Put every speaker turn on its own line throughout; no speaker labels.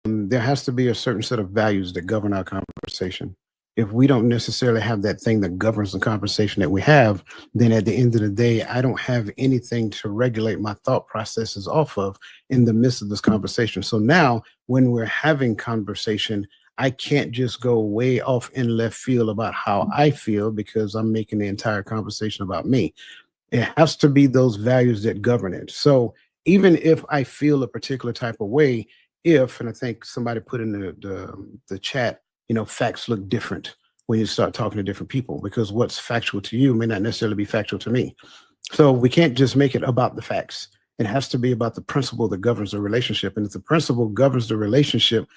There has to be a certain set of values that govern our conversation. If we don't necessarily have that thing that governs the conversation that we have, then at the end of the day, I don't have anything to regulate my thought processes off of in the midst of this conversation. So now, when we're having conversation, I can't just go way off in left field about how I feel because I'm making the entire conversation about me. It has to be those values that govern it. So even if I feel a particular type of way, if, and I think somebody put in the chat, facts look different when you start talking to different people because what's factual to you may not necessarily be factual to me. So we can't just make it about the facts. It has to be about the principle that governs the relationship. And if the principle governs the relationship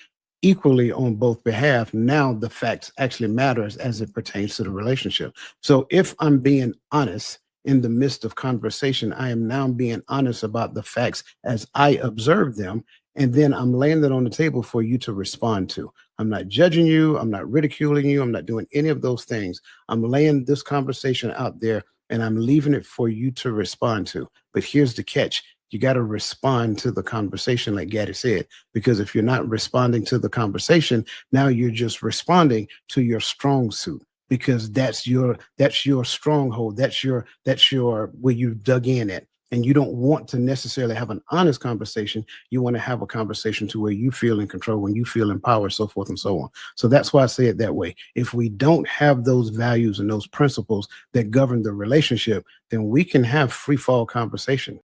equally on both behalf, now the facts actually matters as it pertains to the relationship. So if I'm being honest in the midst of conversation, I am now being honest about the facts as I observe them. And then I'm laying that on the table for you to respond to. I'm not judging you. I'm not ridiculing you. I'm not doing any of those things. I'm laying this conversation out there and I'm leaving it for you to respond to. But here's the catch. You got to respond to the conversation, like Gaddy said, because if you're not responding to the conversation, now you're just responding to your strong suit because that's your stronghold. That's your where you dug in at. And you don't want to necessarily have an honest conversation. You want to have a conversation to where you feel in control, when you feel empowered, so forth and so on. So that's why I say it that way. If we don't have those values and those principles that govern the relationship, then we can have free fall conversation.